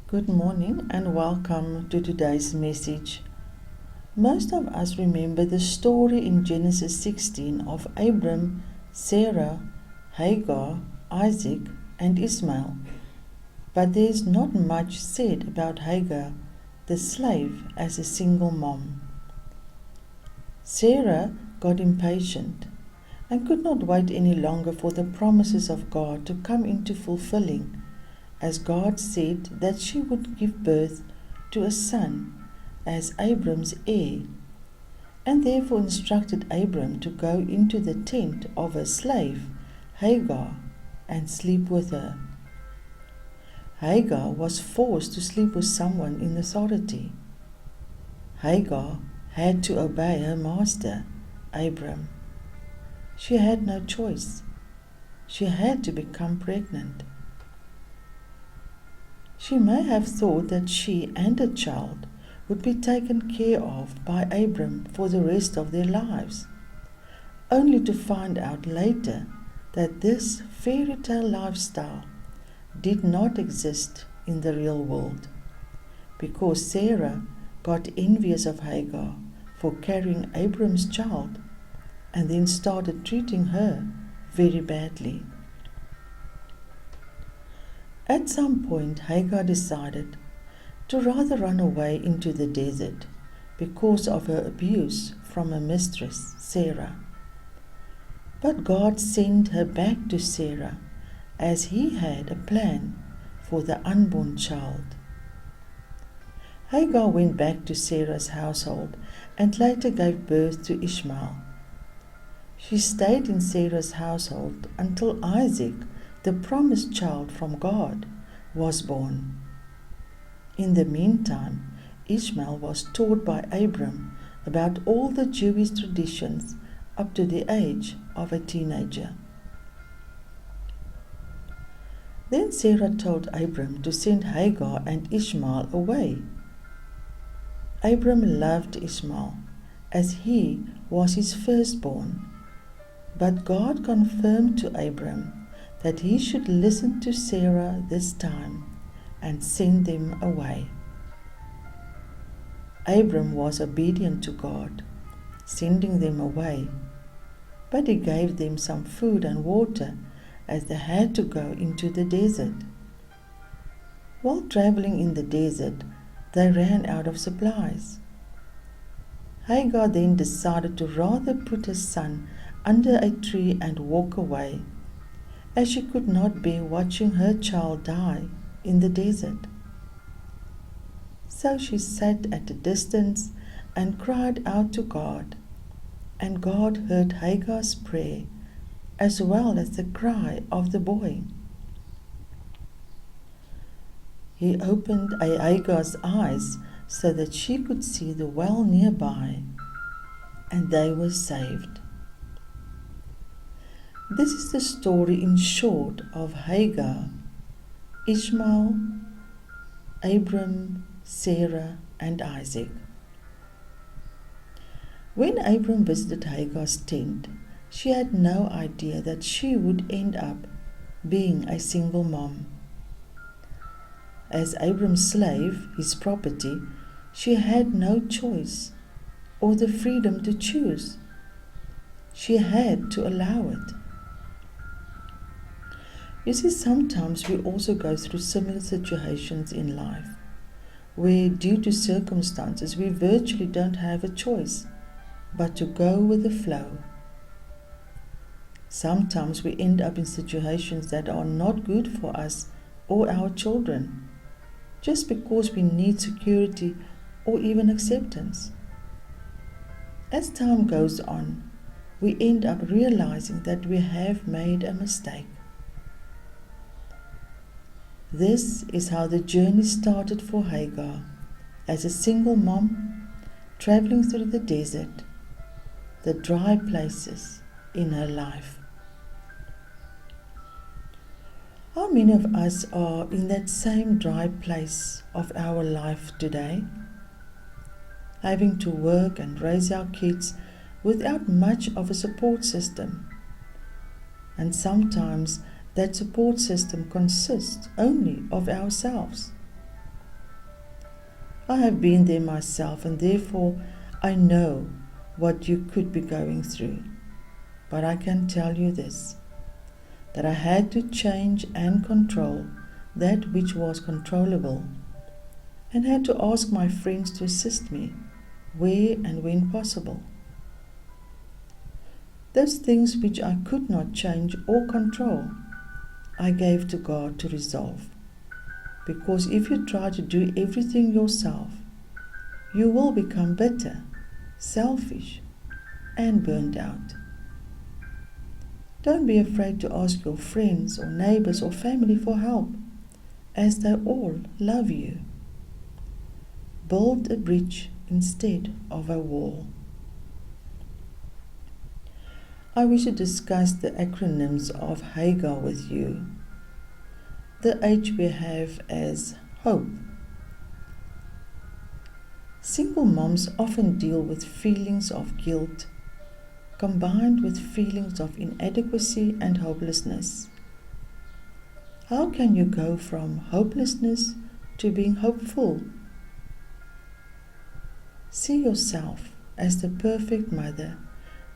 Good morning and welcome to today's message. Most of us remember the story in Genesis 16 of Abram, Sarah, Hagar, Isaac, and Ismael. But there is not much said about Hagar, the slave, as a single mom. Sarah got impatient and could not wait any longer for the promises of God to come into fulfilling, as God said that she would give birth to a son as Abram's heir, and therefore instructed Abram to go into the tent of her slave, Hagar, and sleep with her. Hagar was forced to sleep with someone in authority. Hagar had to obey her master, Abram. She had no choice. She had to become pregnant. She may have thought that she and her child would be taken care of by Abram for the rest of their lives, only to find out later that this fairy tale lifestyle did not exist in the real world, because Sarah got envious of Hagar for carrying Abram's child and then started treating her very badly. At some point, Hagar decided to rather run away into the desert because of her abuse from her mistress, Sarah. But God sent her back to Sarah as He had a plan for the unborn child. Hagar went back to Sarah's household and later gave birth to Ismael. She stayed in Sarah's household until Isaac, the promised child from God, was born. In the meantime, Ismael was taught by Abram about all the Jewish traditions up to the age of a teenager. Then Sarah told Abram to send Hagar and Ismael away. Abram loved Ismael, as he was his firstborn, but God confirmed to Abram that he should listen to Sarah this time and send them away. Abram was obedient to God, sending them away, but he gave them some food and water as they had to go into the desert. While traveling in the desert, they ran out of supplies. Hagar then decided to rather put her son under a tree and walk away, as she could not bear watching her child die in the desert. So she sat at a distance and cried out to God, and God heard Hagar's prayer as well as the cry of the boy. He opened Hagar's eyes so that she could see the well nearby, and they were saved. This is the story in short of Hagar, Ismael, Abram, Sarah, and Isaac. When Abram visited Hagar's tent, she had no idea that she would end up being a single mom. As Abram's slave, his property, she had no choice or the freedom to choose. She had to allow it. You see, sometimes we also go through similar situations in life, where due to circumstances we virtually don't have a choice but to go with the flow. Sometimes we end up in situations that are not good for us or our children, just because we need security or even acceptance. As time goes on, we end up realizing that we have made a mistake. This is how the journey started for Hagar, as a single mom traveling through the desert, the dry places in her life. How many of us are in that same dry place of our life today, having to work and raise our kids without much of a support system? And sometimes that support system consists only of ourselves. I have been there myself, and therefore I know what you could be going through. But I can tell you this, that I had to change and control that which was controllable, and had to ask my friends to assist me where and when possible. Those things which I could not change or control, I gave to God to resolve. Because if you try to do everything yourself, you will become bitter, selfish, and burned out. Don't be afraid to ask your friends or neighbors or family for help, as they all love you. Build a bridge instead of a wall. I wish to discuss the acronyms of HAGAR with you. The H we have as hope. Single moms often deal with feelings of guilt, combined with feelings of inadequacy and hopelessness. How can you go from hopelessness to being hopeful? See yourself as the perfect mother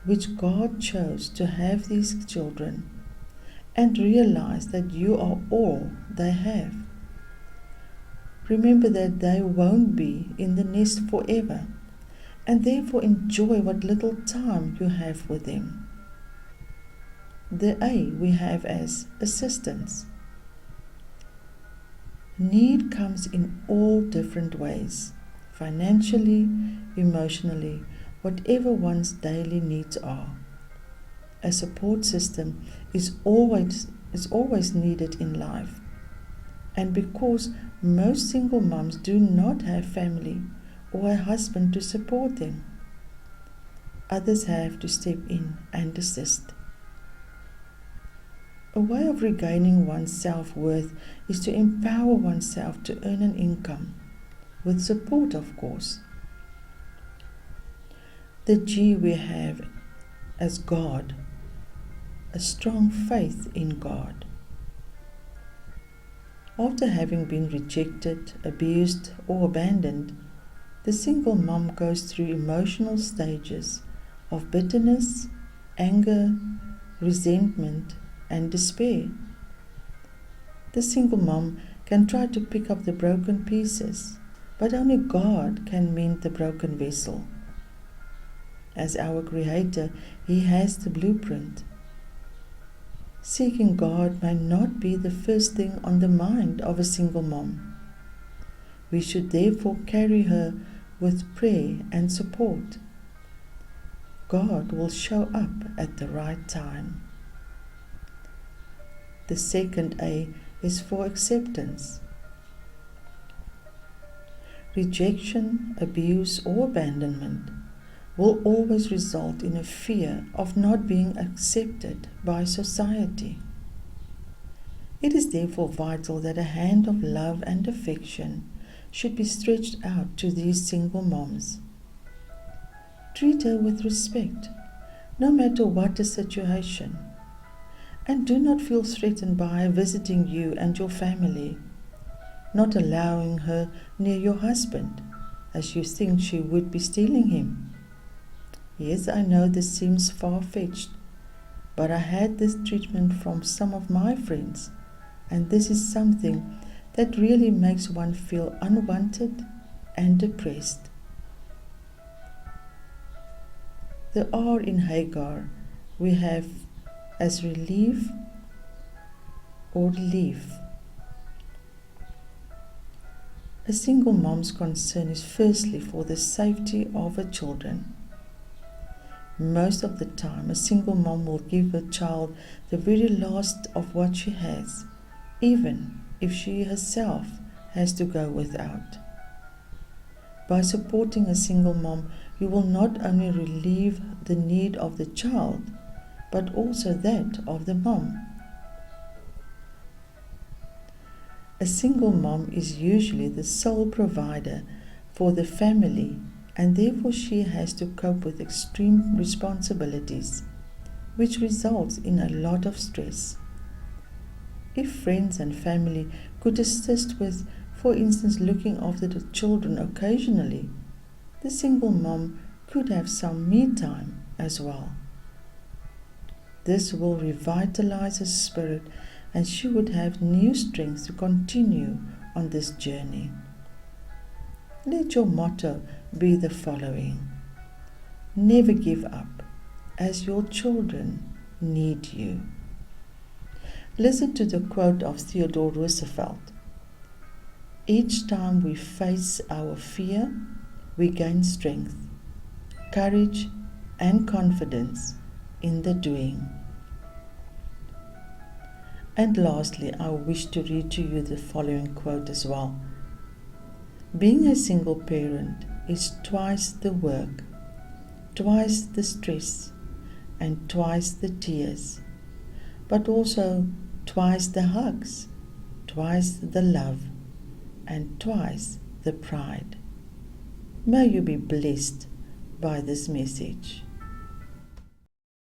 which God chose to have these children, and realize that you are all they have. Remember that they won't be in the nest forever, and therefore enjoy what little time you have with them. The A we have as assistance. Need comes in all different ways, financially, emotionally, whatever one's daily needs are. A support system is always needed in life. And because most single moms do not have family or a husband to support them, others have to step in and assist. A way of regaining one's self-worth is to empower oneself to earn an income, with support of course. The G we have as God, a strong faith in God. After having been rejected, abused, or abandoned, the single mom goes through emotional stages of bitterness, anger, resentment, and despair. The single mom can try to pick up the broken pieces, but only God can mend the broken vessel. As our Creator, He has the blueprint. Seeking God may not be the first thing on the mind of a single mom. We should therefore carry her with prayer and support. God will show up at the right time. The second A is for acceptance. Rejection, abuse, or abandonment will always result in a fear of not being accepted by society. It is therefore vital that a hand of love and affection should be stretched out to these single moms. Treat her with respect, no matter what the situation, and do not feel threatened by her visiting you and your family, not allowing her near your husband, as you think she would be stealing him. Yes, I know this seems far-fetched, but I had this treatment from some of my friends, and this is something that really makes one feel unwanted and depressed. The R in Hagar we have as relief or relief. A single mom's concern is firstly for the safety of her children. Most of the time, a single mom will give her child the very last of what she has, even if she herself has to go without. By supporting a single mom, you will not only relieve the need of the child, but also that of the mom. A single mom is usually the sole provider for the family, and therefore she has to cope with extreme responsibilities, which results in a lot of stress. If friends and family could assist with For instance, looking after the children occasionally, the single mom could have some me time as well. This will revitalize her spirit, and she would have new strength to continue on this journey. Let your motto be the following: never give up, as your children need you. Listen to the quote of Theodore Roosevelt: each time we face our fear, we gain strength, courage, and confidence in the doing. And lastly, I wish to read to you the following quote as well. Being a single parent is twice the work, twice the stress, and twice the tears, but also twice the hugs, twice the love, and twice the pride. May you be blessed by this message.